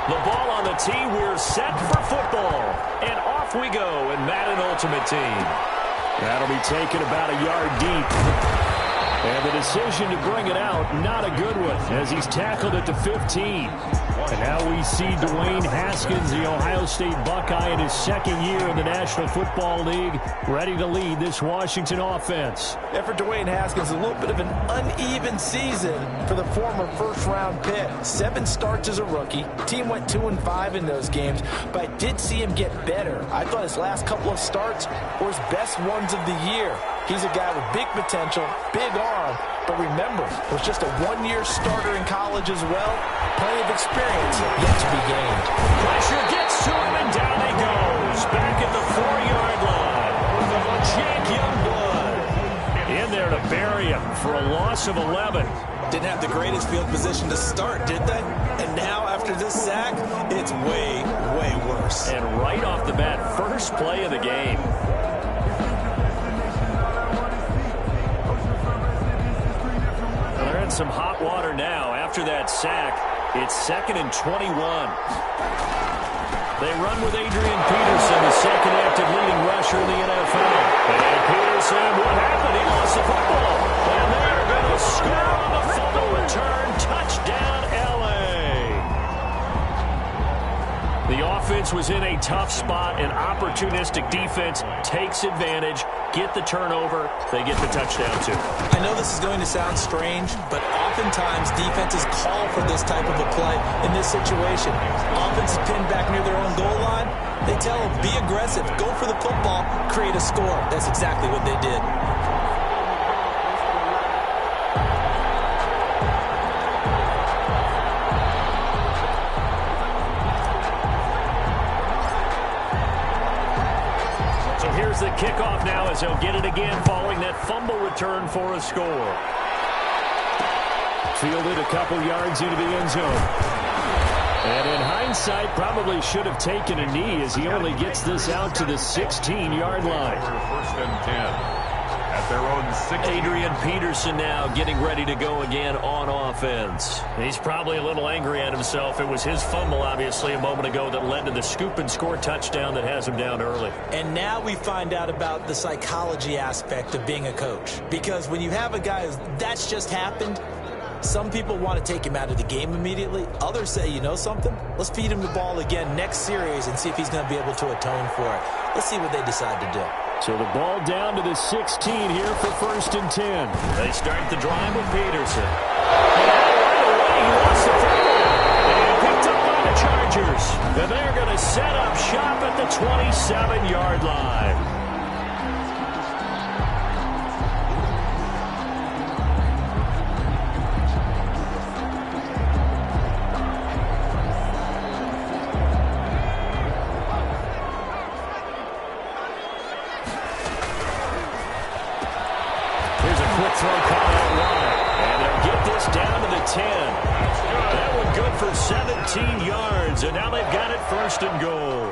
The ball on the tee. We're set for football. And off we go in Madden Ultimate Team. That'll be taken about a yard deep. And the decision to bring it out, not a good one, as he's tackled at the 15. And now we see Dwayne Haskins, the Ohio State Buckeye, in his second year in the National Football League, ready to lead this Washington offense. And for Dwayne Haskins, a little bit of an uneven season for the former first-round pick. 7 starts as a rookie. Team went 2-5 in those games, but I did see him get better. I thought his last couple of starts were his best ones of the year. He's a guy with big potential, big arm, but remember, was just a one-year starter in college as well. Plenty of experience yet to be gained. Pressure gets to him, and down he goes. Back at the 4-yard line. Jake Youngblood in there to bury him for a loss of 11. Didn't have the greatest field position to start, did they? And now, after this sack, it's way, way worse. And right off the bat, first play of the game. Some hot water now after that sack. It's 2nd and 21. They run with Adrian Peterson, the second active leading rusher in the NFL. And Peterson, what happened? He lost the football. And they're going to score on the fumble return. Touchdown, L.A. The offense was in a tough spot. An opportunistic defense takes advantage. Get the turnover. They get the touchdown, too. I know this is going to sound strange, but oftentimes defenses call for this type of a play in this situation. Offense is pinned back near their own goal line. They tell them, be aggressive, go for the football, create a score. That's exactly what they did. The kickoff now as they'll get it again following that fumble return for a score. Fielded a couple yards into the end zone. And in hindsight, probably should have taken a knee as he only gets this out to the 16-yard line. First and 10. At their own 16. Adrian Peterson now getting ready to go again on offense. He's probably a little angry at himself. It was his fumble, obviously, a moment ago that led to the scoop and score touchdown that has him down early. And now we find out about the psychology aspect of being a coach. Because when you have a guy that's just happened, some people want to take him out of the game immediately. Others say, you know something? Let's feed him the ball again next series and see if he's going to be able to atone for it. Let's see what they decide to do. So the ball down to the 16 here for 1st and 10. They start the drive with Peterson. And right away, he lost the football. And picked up by the Chargers. And they're going to set up shop at the 27-yard line. Throw call out wide, and they'll get this down to the 10. That one good for 17 yards, and now they've got it 1st and goal.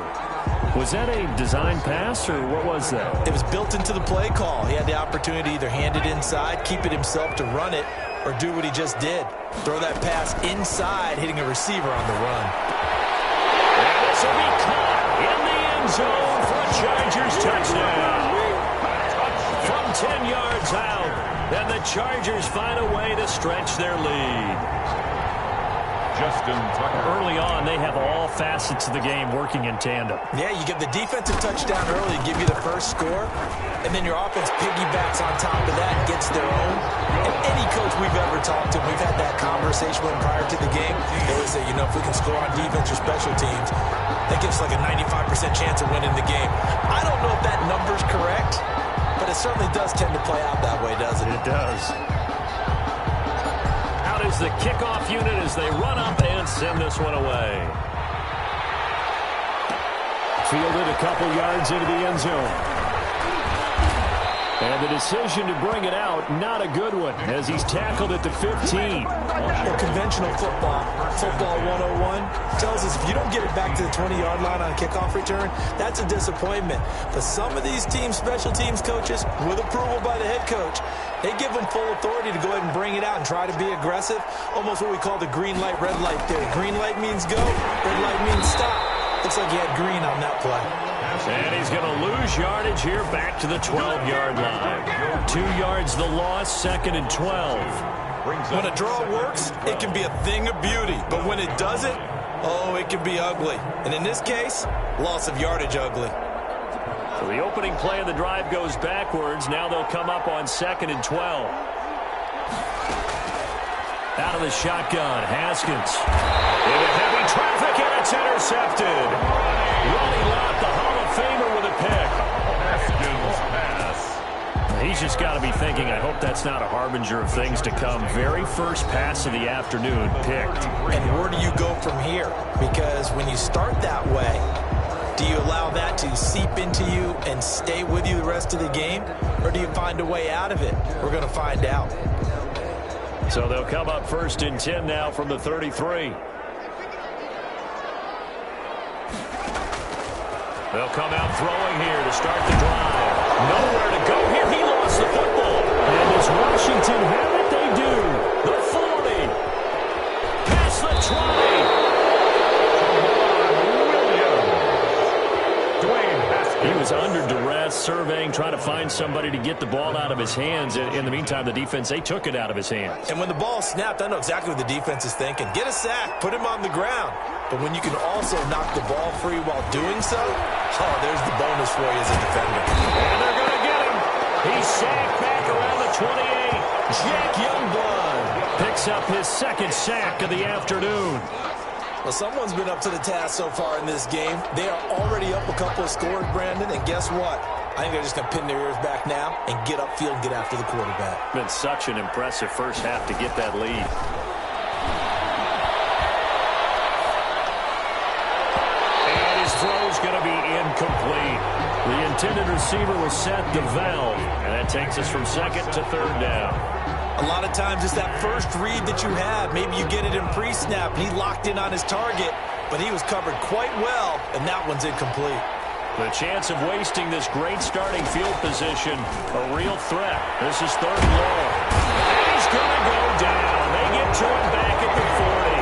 Was that a design pass, or what was that? It was built into the play call. He had the opportunity to either hand it inside, keep it himself to run it, or do what he just did. Throw that pass inside, hitting a receiver on the run. And this will be caught in the end zone for a Chargers touchdown. From 10 yards out. And the Chargers find a way to stretch their lead. Justin Tucker. Early on, they have all facets of the game working in tandem. Yeah, you get the defensive touchdown early, give you the first score, and then your offense piggybacks on top of that and gets their own. And any coach we've ever talked to, we've had that conversation with prior to the game. They always say, you know, if we can score on defense or special teams, that gives like a 95% chance of winning the game. I don't know if that number's correct, but it certainly does tend to play out that way, doesn't it? It does. Out is the kickoff unit as they run up and send this one away. Fielded a couple yards into the end zone. And the decision to bring it out, not a good one, as he's tackled at the 15. Well, conventional football 101, tells us if you don't get it back to the 20-yard line on a kickoff return, that's a disappointment. But some of these special teams coaches, with approval by the head coach, they give them full authority to go ahead and bring it out and try to be aggressive, almost what we call the green light, red light theory. Green light means go, red light means stop. Looks like he had green on that play. And he's going to lose yardage here back to the 12-yard line. 2 yards the loss, 2nd and 12. When a draw works, it can be a thing of beauty. But when it doesn't, oh, it can be ugly. And in this case, loss of yardage ugly. So the opening play of the drive goes backwards. Now they'll come up on 2nd and 12. Out of the shotgun, Haskins. Into heavy traffic, and it's intercepted. Ronnie Lott, the Hall of Famer, with a pick. Haskins pass. He's just got to be thinking, I hope that's not a harbinger of things to come. Very first pass of the afternoon, picked. And where do you go from here? Because when you start that way, do you allow that to seep into you and stay with you the rest of the game? Or do you find a way out of it? We're going to find out. So they'll come up 1st and 10 now from the 33. They'll come out throwing here to start the drive. Nowhere to go here. He lost the football. And does Washington have it? They do. The 40. Past the 20. He was under duress, surveying, trying to find somebody to get the ball out of his hands. In the meantime, the defense, they took it out of his hands. And when the ball snapped, I know exactly what the defense is thinking. Get a sack, put him on the ground. But when you can also knock the ball free while doing so, oh, there's the bonus for you as a defender. And they're going to get him. He's sacked back around the 28. Jack Youngblood picks up his 2nd sack of the afternoon. Well, someone's been up to the task so far in this game. They are already up a couple of scores, Brandon, and guess what? I think they're just going to pin their ears back now and get upfield and get after the quarterback. Been such an impressive first half to get that lead. And his throw's going to be incomplete. The intended receiver was set to Valve, and that takes us from 2nd to 3rd down. A lot of times it's that first read that you have. Maybe you get it in pre-snap, and he locked in on his target, but he was covered quite well, and that one's incomplete. The chance of wasting this great starting field position, a real threat. This is 3rd and long. And he's going to go down. They get to him back at the 40.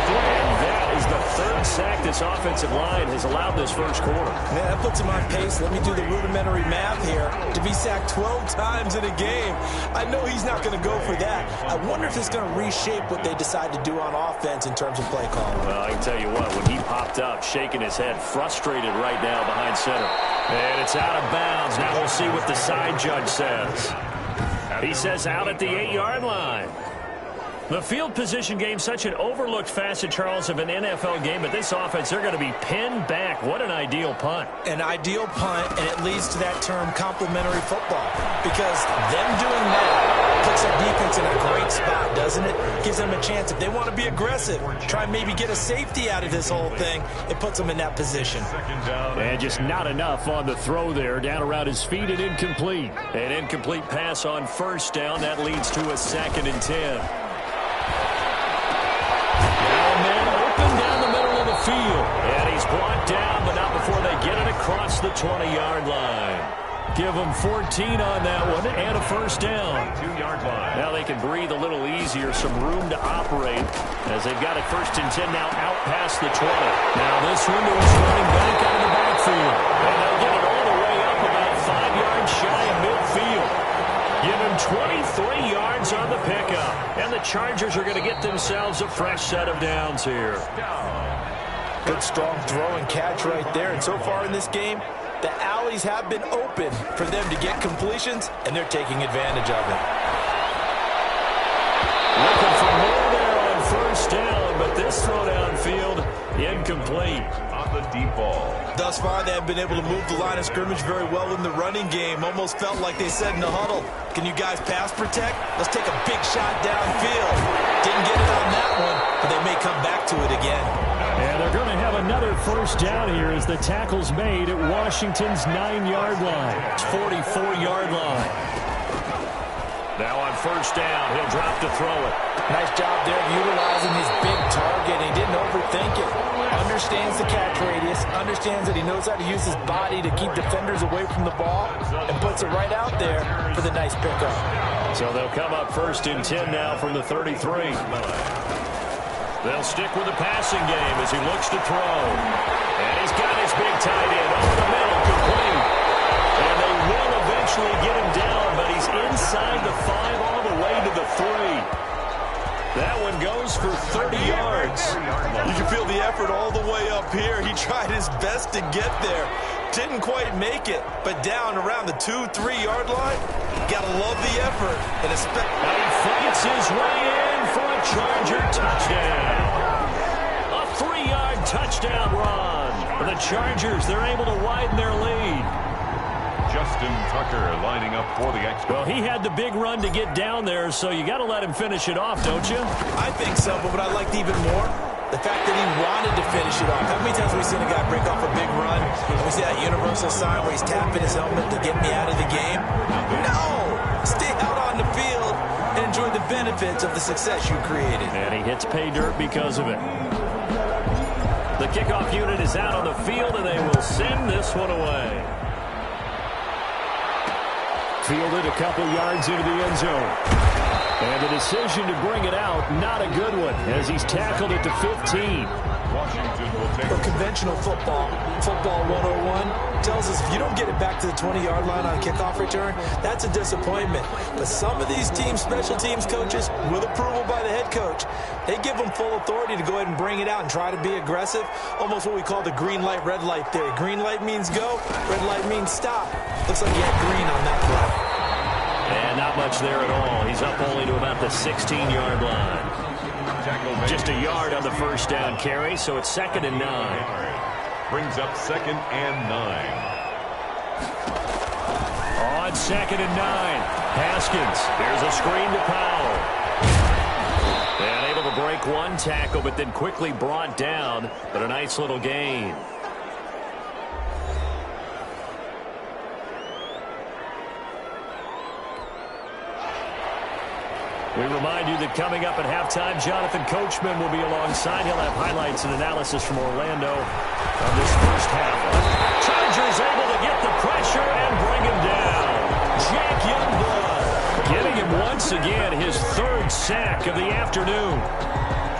And that is the 3rd sack this offensive line has allowed this first quarter. Man, that puts him on pace. Let me do the rudimentary math here. To be sacked 12 times in a game, I know he's not going to go for that. I wonder if it's going to reshape what they decide to do on offense in terms of play calling. Well, I can tell you what, when he popped up, shaking his head, frustrated right now behind center. And it's out of bounds. Now we'll see what the side judge says. He says out at the 8-yard line. The field position game, such an overlooked facet, Charles, of an NFL game, but this offense, they're going to be pinned back. What an ideal punt. An ideal punt, and it leads to that term complementary football, because them doing that puts their defense in a great spot, doesn't it? Gives them a chance. If they want to be aggressive, try and maybe get a safety out of this whole thing, it puts them in that position. And just not enough on the throw there. Down around his feet and incomplete. An incomplete pass on 1st down. That leads to a 2nd and 10. Field. And he's brought down, but not before they get it across the 20-yard line. Give them 14 on that one and a 1st down. 2-yard line. Now they can breathe a little easier, some room to operate as they've got it 1st and 10 now out past the 20. Now this one to his running back out of the backfield. And they'll get it all the way up about 5 yards shy of midfield. Give him 23 yards on the pickup. And the Chargers are going to get themselves a fresh set of downs here. Good, strong throw and catch right there. And so far in this game, the alleys have been open for them to get completions, and they're taking advantage of it. Looking for more there on 1st down, but this throw downfield, incomplete. On the deep ball. Thus far, they have been able to move the line of scrimmage very well in the running game. Almost felt like they said in the huddle, can you guys pass protect? Let's take a big shot downfield. Didn't get it on that one, but they may come back to it again. And they're going to have another first down here as the tackle's made at Washington's 9-yard line. It's 44-yard line. Now on first down, he'll drop to throw it. Nice job there of utilizing his big target. He didn't overthink it. Understands the catch radius, understands that he knows how to use his body to keep defenders away from the ball, and puts it right out there for the nice pickup. So they'll come up first and 10 now from the 33. They'll stick with the passing game as he looks to throw. And he's got his big tight end over the middle, complete. And they will eventually get him down, but he's inside the 5 all the way to the 3. That one goes for 30 yards. You can feel the effort all the way up here. He tried his best to get there. Didn't quite make it, but down around the 2-3-yard line, gotta love the effort. And he fights his way in for a Charger touchdown. A 3-yard touchdown run. And the Chargers, they're able to widen their lead. Justin Tucker lining up for the extra. Well, he had the big run to get down there, so you got to let him finish it off, don't you? I think so, but what I liked even more, the fact that he wanted to finish it off. How many times have we seen a guy break off a big run, and we see that universal sign where he's tapping his helmet to get me out of the game? No! Stay out on the field and enjoy the benefits of the success you created. And he hits pay dirt because of it. The kickoff unit is out on the field, and they will send this one away. Fielded a couple yards into the end zone. And the decision to bring it out, not a good one, as he's tackled it to 15. Washington will take But conventional football 101, tells us if you don't get it back to the 20-yard line on a kickoff return, that's a disappointment. But some of these teams, special teams coaches, with approval by the head coach, they give them full authority to go ahead and bring it out and try to be aggressive, almost what we call the green light, red light theory. Green light means go, red light means stop. Looks like he had green on that play. And not much there at all. He's up only to about the 16-yard line. Just a yard on the first down carry, so it's 2nd and 9. Brings up 2nd and 9. On 2nd and 9, Haskins. There's a screen to Powell. And able to break one tackle, but then quickly brought down. But a nice little gain. We remind you that coming up at halftime, Jonathan Coachman will be alongside. He'll have highlights and analysis from Orlando on this first half. Chargers able to get the pressure and bring him down. Jack Youngblood getting him once again his 3rd sack of the afternoon.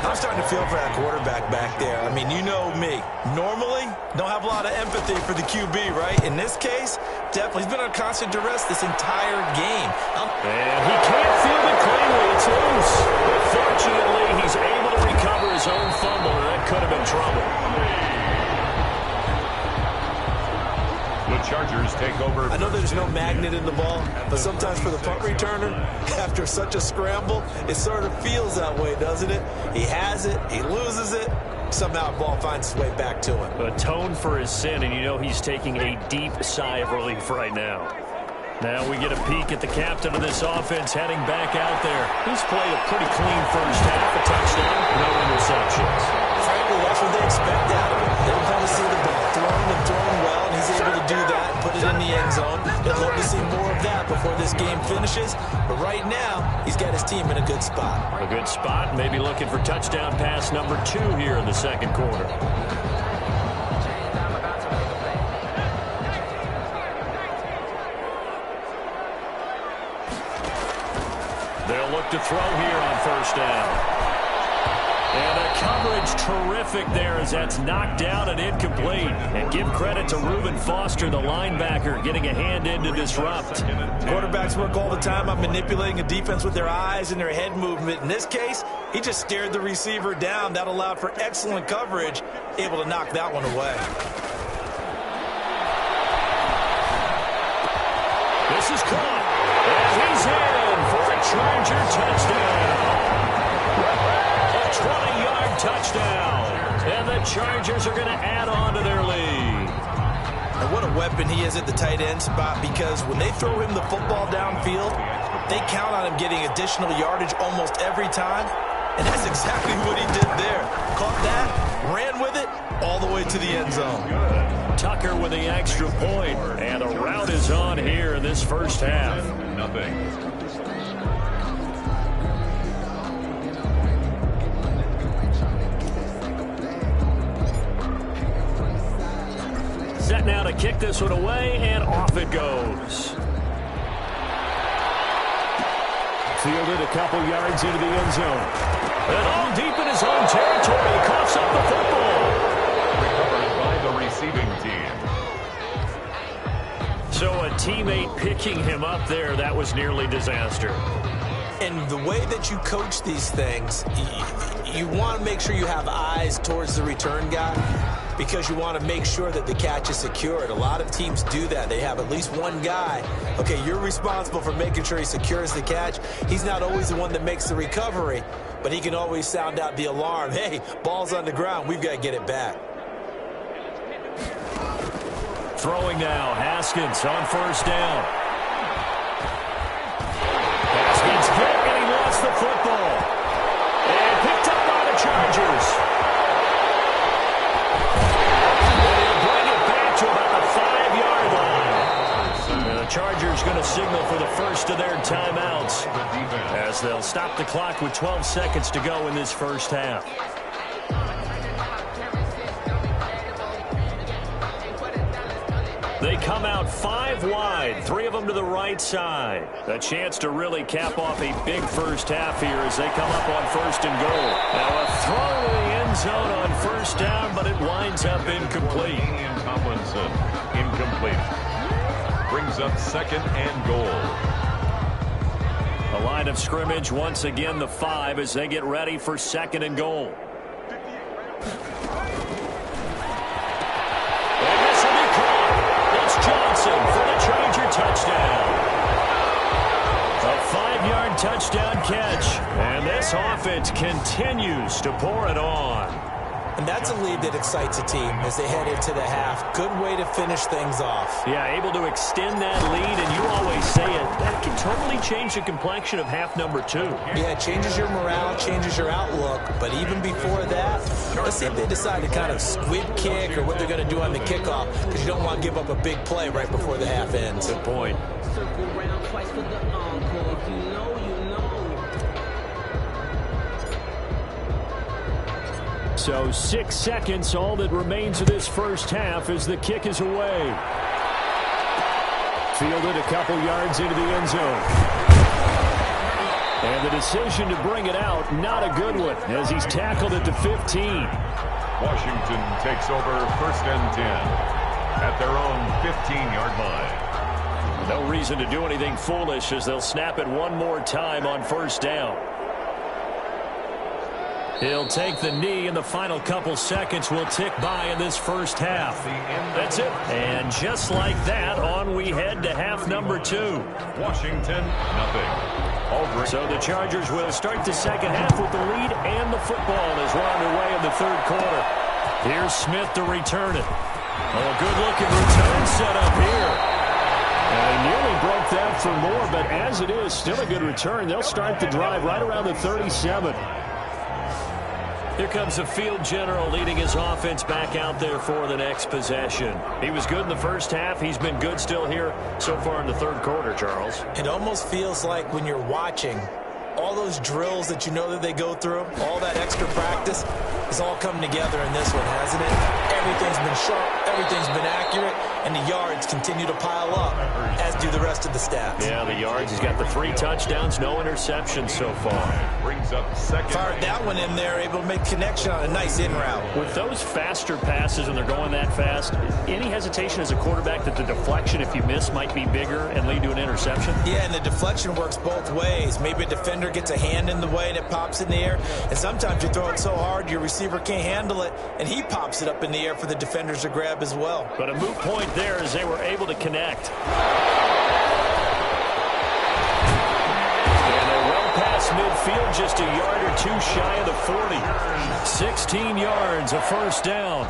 I'm starting to feel for that quarterback back there. I mean, you know me. Normally, don't have a lot of empathy for the QB, right? In this case, definitely. He's been on constant duress this entire game. And he can't field it cleanly. It's loose. But fortunately, he's able to recover his own fumble, and that could have been trouble. The Chargers take over. I know there's no magnet in the ball, but sometimes for the punt returner, after such a scramble, it sort of feels that way, doesn't it? He has it, he loses it, somehow the ball finds its way back to him. Atone for his sin, and you know he's taking a deep sigh of relief right now. Now we get a peek at the captain of this offense heading back out there. He's played a pretty clean first half, a touchdown, no interceptions. Frankly, that's what they expect out of him. They want to see the ball thrown and thrown well, and he's able to do that and put it in the end zone. They'd love to see more of that before this game finishes. But right now, he's got his team in a good spot. A good spot, maybe looking for touchdown pass number 2 here in the 2nd quarter. They'll look to throw here on first down. And the coverage terrific there as that's knocked down and incomplete. And give credit to Reuben Foster, the linebacker, getting a hand in to disrupt. Quarterbacks work all the time on manipulating a defense with their eyes and their head movement. In this case, he just stared the receiver down. That allowed for excellent coverage, able to knock that one away. This is caught. And he's in for a Charger touchdown. A 20-yard touchdown. And the Chargers are going to add on to their lead. And what a weapon he is at the tight end spot, because when they throw him the football downfield, they count on him getting additional yardage almost every time. And that's exactly what he did there. Caught that, ran with it, all the way to the end zone. Tucker with the extra point, and a rout is on here in this first half. Nothing. Set now to kick this one away, and off it goes. Fielded a couple yards into the end zone. And all deep in his own territory, he coughs up the football. Recovered by the receiving team. So a teammate picking him up there, that was nearly disaster. And the way that you coach these things, you want to make sure you have eyes towards the return guy because you want to make sure that the catch is secured. A lot of teams do that. They have at least one guy. Okay, you're responsible for making sure he secures the catch. He's not always the one that makes the recovery, but he can always sound out the alarm. Hey, ball's on the ground. We've got to get it back. Throwing now, Haskins on first down. Haskins hit, and he lost the football. And picked up by the Chargers. And he'll bring it back to about the 5-yard line. And the Chargers going to signal for the first of their timeouts as they'll stop the clock with 12 seconds to go in this first half. They come out 5 wide, 3 of them to the right side. A chance to really cap off a big first half here as they come up on first and goal. Now a throw to the end zone on first down, but it winds up incomplete. Ian Tomlinson, incomplete. Brings up second and goal. The line of scrimmage, once again the 5 as they get ready for second and goal. Johnson for the Charger touchdown. A 5-yard touchdown catch. And this offense continues to pour it on. And that's a lead that excites a team as they head into the half. Good way to finish things off. Yeah, able to extend that lead, and you always say it, that can totally change the complexion of half number 2. Yeah, it changes your morale, changes your outlook. But even before that, let's see if they decide to kind of squib kick or what they're going to do on the kickoff, because you don't want to give up a big play right before the half ends. Good point. So 6 seconds, all that remains of this first half as the kick is away. Fielded a couple yards into the end zone. And the decision to bring it out, not a good one, as he's tackled at the 15. Washington takes over first and 10 at their own 15-yard line. No reason to do anything foolish as they'll snap it one more time on first down. He'll take the knee, and the final couple seconds will tick by in this first half. That's it. And just like that, on we head to half number 2. Washington, nothing. So the Chargers will start the second half with the lead and the football as we're underway in the third quarter. Here's Smith to return it. Oh, a good-looking return set up here. And they nearly broke that for more, but as it is, still a good return. They'll start the drive right around the 37. Here comes the field general leading his offense back out there for the next possession. He was good in the first half. He's been good still here so far in the third quarter, Charles. It almost feels like when you're watching, all those drills that you know that they go through, all that extra practice, is all coming together in this one, hasn't it? Everything's been sharp, everything's been accurate, and the yards continue to pile up, as do the rest of the stats. Yeah, the yards. He's got the 3 touchdowns, no interceptions so far. Brings up second. Fired that one in there, able to make connection on a nice in route. With those faster passes, and they're going that fast, any hesitation as a quarterback that the deflection, if you miss, might be bigger and lead to an interception? Yeah, and the deflection works both ways. Maybe a defender gets a hand in the way and it pops in the air, and sometimes you throw it so hard your receiver can't handle it, and he pops it up in the air for the defenders to grab as well. But a moot point there as they were able to connect. And they're well past midfield, just a yard or 2 shy of the 40. 16 yards, a first down.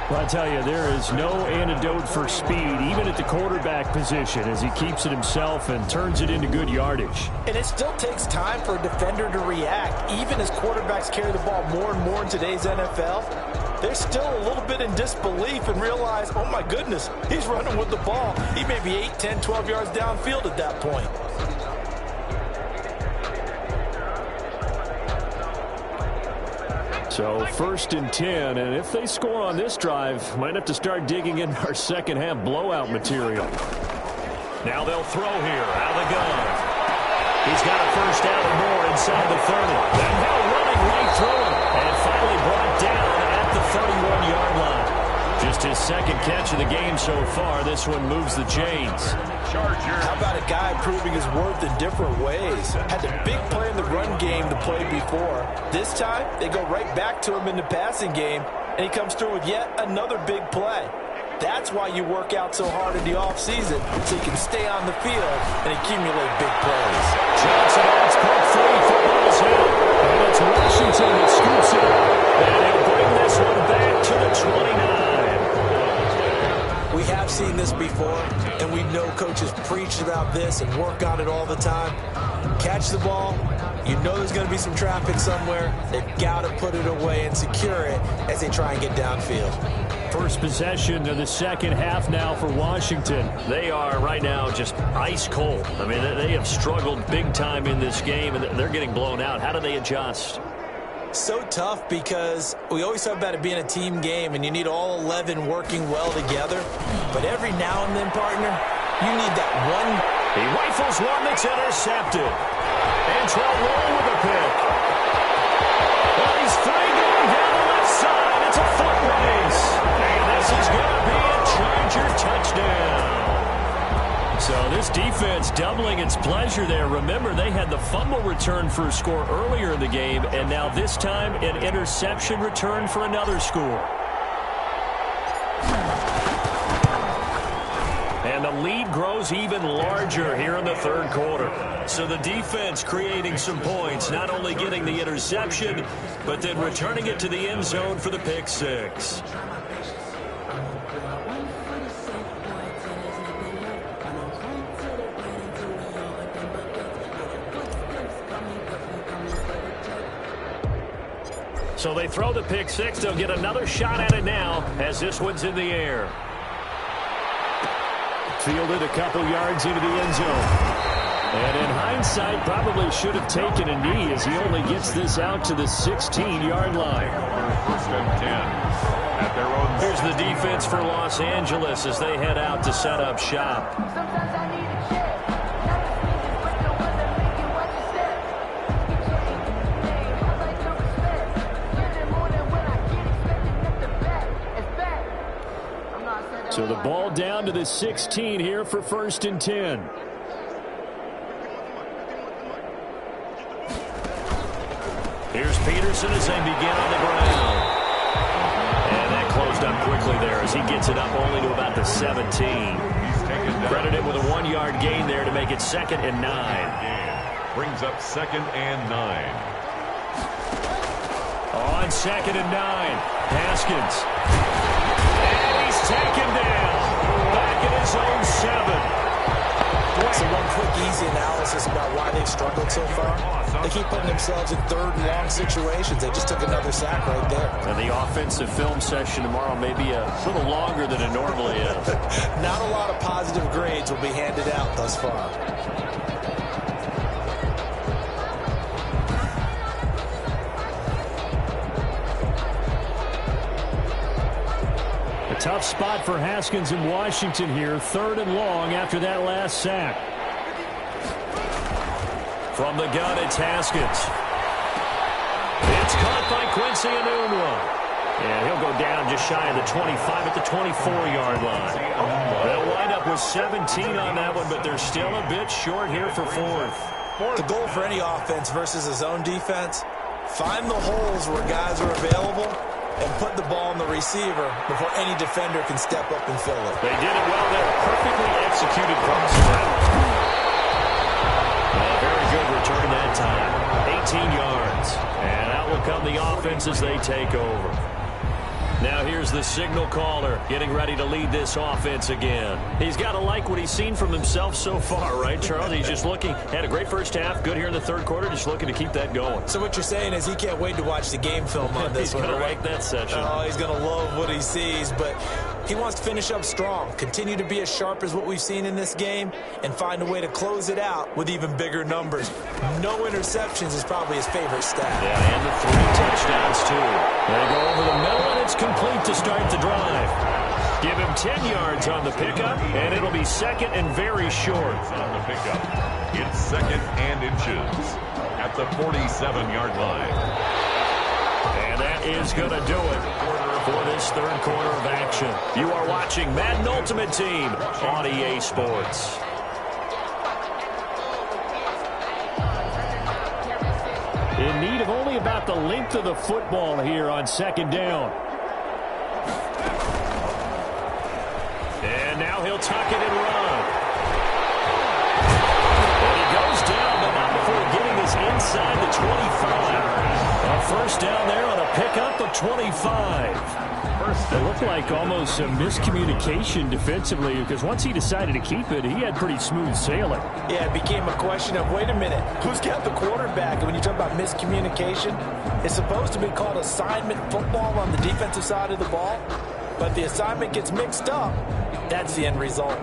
Well, I tell you, there is no antidote for speed, even at the quarterback position, as he keeps it himself and turns it into good yardage. And it still takes time for a defender to react. Even as quarterbacks carry the ball more and more in today's NFL, they're still a little bit in disbelief and realize, oh my goodness, he's running with the ball. He may be 8, 10, 12 yards downfield at that point. So 1st and 10, and if they score on this drive, might have to start digging in our second half blowout material. Now they'll throw here out of the gun. He's got a first down and more inside the 30. And now running right through him. And finally brought down at the 31-yard line. Just his second catch of the game so far. This one moves the chains. How about a guy proving his worth in different ways? Had a big play in the run game the play before. This time, they go right back to him in the passing game, and he comes through with yet another big play. That's why you work out so hard in the offseason, so you can stay on the field and accumulate big plays. Johnson on its punt free. Football's hit. And it's Washington that scoops it up. And they'll bring this one back to the 29. We have seen this before, and we know coaches preach about this and work on it all the time. Catch the ball. You know there's going to be some traffic somewhere. They've got to put it away and secure it as they try and get downfield. First possession of the second half now for Washington. They are right now just ice cold. I mean, they have struggled big time in this game, and they're getting blown out. How do they adjust? So tough because we always talk about it being a team game, and you need all 11 working well together. But every now and then, partner, you need that one. He rifles one that's intercepted. Antoine Roll with a pick. Well, he's free going down the left side. It's a foot race. And this is going to be a Charger touchdown. So this defense doubling its pleasure there. Remember, they had the fumble return for a score earlier in the game, and now this time an interception return for another score. And the lead grows even larger here in the third quarter. So the defense creating some points, not only getting the interception, but then returning it to the end zone for the pick six. So they throw the pick six. They'll get another shot at it now as this one's in the air. Fielded a couple yards into the end zone. And in hindsight, probably should have taken a knee as he only gets this out to the 16-yard line. First and 10 at their own. Here's the defense for Los Angeles as they head out to set up shop. So the ball down to the 16 here for 1st and 10. Here's Peterson as they begin on the ground. And that closed up quickly there as he gets it up only to about the 17. Credited with a 1-yard gain there to make it 2nd and 9. Brings up 2nd and 9. On 2nd and 9, Haskins. And he's taken down. Back at his own 7. So one quick, easy analysis about why they've struggled so far. They keep putting themselves in 3rd and long situations. They just took another sack right there. And the offensive film session tomorrow may be a little longer than it normally is. Not a lot of positive grades will be handed out thus far. Tough spot for Haskins in Washington here. 3rd and long after that last sack. From the gun, it's Haskins. It's caught by Quincy Enunwa. And he'll go down just shy of the 25 at the 24-yard line. They'll wind up with 17 on that one, but they're still a bit short here for 4th. The goal for any offense versus his own defense, find the holes where guys are available and put the ball on the receiver before any defender can step up and fill it. They did it well there. Perfectly executed crossing route. Very good return that time. 18 yards. And out will come the offense as they take over. Now here's the signal caller getting ready to lead this offense again. He's got to like what he's seen from himself so far, right, Charles? He's just looking, had a great first half, good here in the third quarter, just looking to keep that going. So what you're saying is he can't wait to watch the game film on this one, He's going right? to like that session. Oh, he's going to love what he sees, but he wants to finish up strong, continue to be as sharp as what we've seen in this game, and find a way to close it out with even bigger numbers. No interceptions is probably his favorite stat. Yeah, and the 3 touchdowns, too. They go over the middle, and it's complete to start the drive. Give him 10 yards on the pickup, and it'll be second and very short. On the pickup, it's second and inches at the 47-yard line. And that is going to do it for this third quarter of action. You are watching Madden Ultimate Team on EA Sports. In need of only about the length of the football here on second down. And now he'll tuck it and run. And he goes down, but not before getting this inside the 25. A first down there on a pickup of 25. It looked like almost a miscommunication defensively because once he decided to keep it, he had pretty smooth sailing. Yeah, it became a question of, wait a minute, who's got the quarterback? And when you talk about miscommunication, it's supposed to be called assignment football on the defensive side of the ball. But the assignment gets mixed up. That's the end result.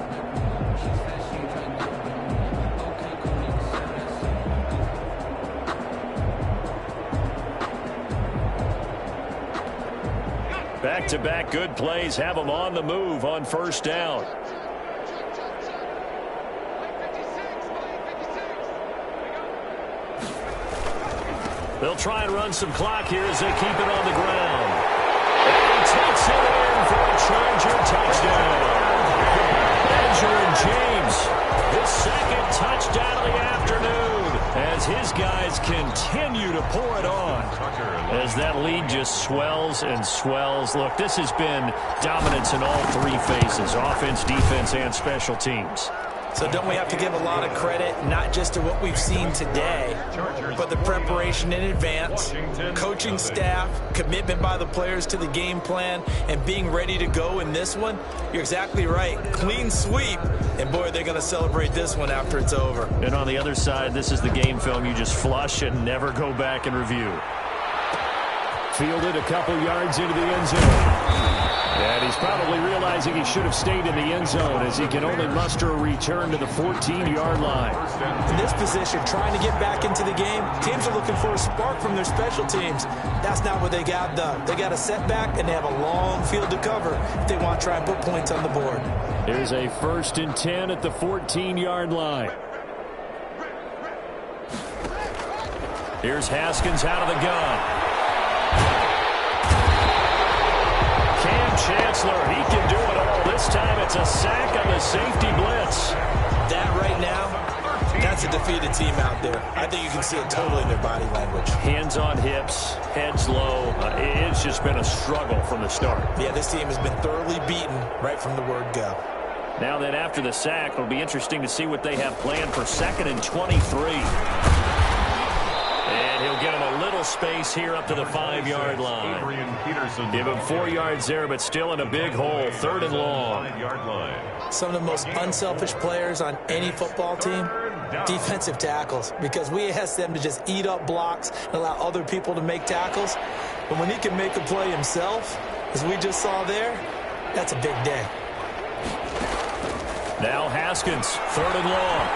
Back-to-back good plays have them on the move on first down. They'll try and run some clock here as they keep it on the ground. And he takes it in for a Charger touchdown. Benjamin James, his second touchdown of the afternoon, as his guys continue to pour it on. As that lead just swells and swells. Look, this has been dominance in all three phases, offense, defense, and special teams. So don't we have to give a lot of credit, not just to what we've seen today, but the preparation in advance, coaching staff, commitment by the players to the game plan, and being ready to go in this one? You're exactly right. Clean sweep. And, boy, they're going to celebrate this one after it's over. And on the other side, this is the game film you just flush and never go back and review. Fielded a couple yards into the end zone. And he's probably realizing he should have stayed in the end zone as he can only muster a return to the 14-yard line. In this position, trying to get back into the game, teams are looking for a spark from their special teams. That's not what they got done. They got a setback, and they have a long field to cover if they want to try and put points on the board. Here's a 1st and 10 at the 14-yard line. Here's Haskins out of the gun. Chancellor, he can do it all. This time it's a sack on the safety blitz. That right now, that's a defeated team out there. I think you can see it totally in their body language. Hands on hips, heads low. It's just been a struggle from the start. Yeah, this team has been thoroughly beaten right from the word go. Now that after the sack, it'll be interesting to see what they have planned for 2nd and 23. And he'll get him a little space here up to the 5-yard line. Give him 4 yards there, but still in a big hole. 3rd and long. Some of the most unselfish players on any football team, defensive tackles, because we ask them to just eat up blocks and allow other people to make tackles. But when he can make a play himself, as we just saw there, that's a big day. Now Haskins, 3rd and long.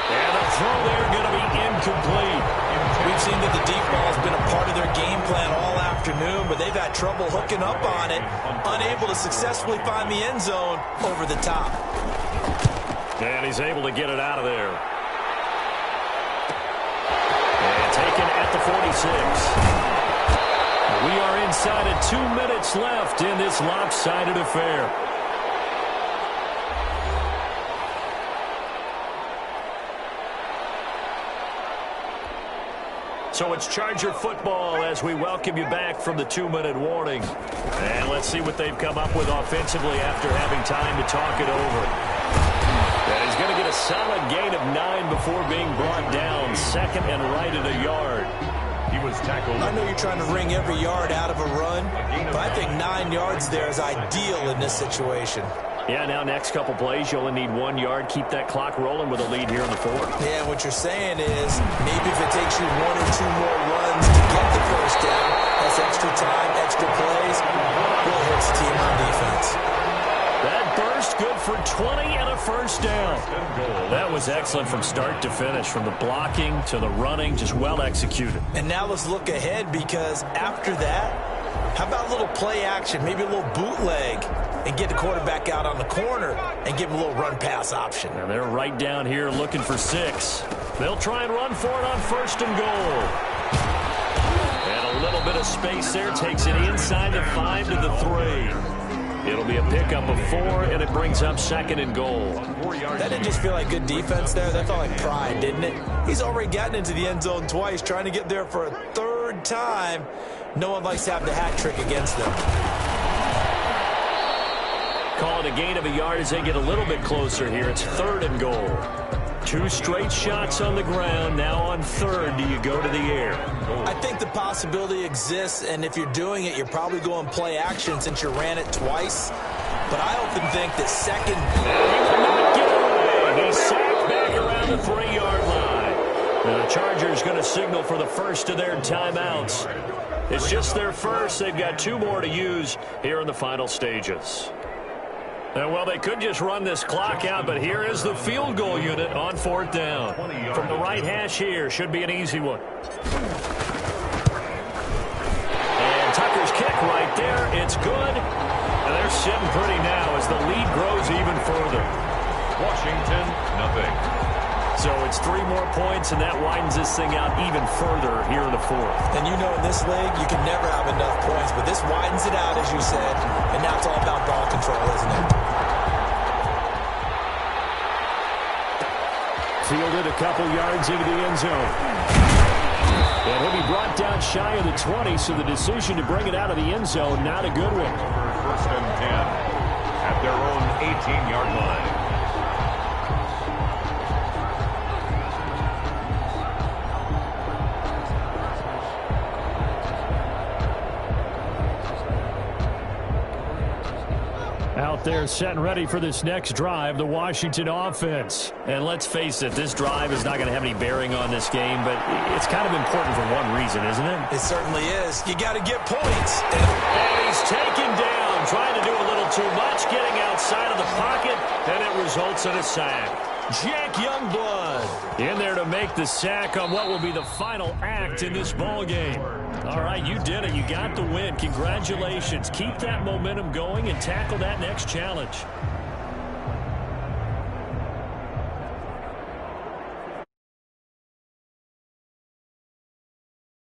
And the throw there going to be incomplete. We've seen that the deep ball has been a part of their game plan all afternoon, but they've had trouble hooking up on it, unable to successfully find the end zone over the top. And he's able to get it out of there. And taken at the 46. We are inside of 2 minutes left in this lopsided affair. So it's Charger football as we welcome you back from the 2-minute warning. And let's see what they've come up with offensively after having time to talk it over. And he's going to get a solid gain of 9 before being brought down. 2nd and right at a yard. He was tackled. I know you're trying to wring every yard out of a run, but I think 9 yards there is ideal in this situation. Yeah, now next couple plays, you only need 1 yard. Keep that clock rolling with a lead here in the fourth. Yeah, what you're saying is maybe if it takes you 1 or 2 more runs to get the first down, that's extra time, extra plays, really hurts the team on defense. That burst good for 20 and a first down. That was excellent from start to finish, from the blocking to the running, just well executed. And now let's look ahead, because after that, how about a little play action, maybe a little bootleg, and get the quarterback out on the corner and give him a little run-pass option. Now they're right down here looking for 6. They'll try and run for it on first and goal. And a little bit of space there takes it inside the 5 to the 3. It'll be a pickup of 4, and it brings up second and goal. That didn't just feel like good defense there. That felt like pride, didn't it? He's already gotten into the end zone twice, trying to get there for a 3rd time. No one likes to have the hat trick against them. Call it a gain of a yard as they get a little bit closer here. It's 3rd and goal. 2 straight shots on the ground. Now on 3rd, do you go to the air? I think the possibility exists, and if you're doing it, you're probably going play action since you ran it twice. But I often think that second... He will not get away. He's sacked back around the 3-yard line. And the Chargers going to signal for the first of their timeouts. It's just their first. They've got 2 more to use here in the final stages. And, well, they could just run this clock out, but here is the field goal unit on 4th down. From the right hash here, should be an easy one. And Tucker's kick right there. It's good. And they're sitting pretty now as the lead grows even further. Washington, nothing. So it's 3 more points, and that widens this thing out even further here in the 4th. And you know in this league, you can never have enough points, but this widens it out, as you said, and now it's all about ball control, isn't it? Fielded a couple yards into the end zone. And he'll be brought down shy of the 20, so the decision to bring it out of the end zone, not a good one. First and 10 at their own 18-yard line. Out there set and ready for this next drive, the Washington offense. And let's face it, this drive is not going to have any bearing on this game, but it's kind of important for one reason, isn't it? It certainly is. You got to get points. And he's taken down, trying to do a little too much, getting outside of the pocket, and it results in a sack. Jack Youngblood in there to make the sack on what will be the final act in this ball game. All right, you did it. You got the win. Congratulations. Keep that momentum going and tackle that next challenge.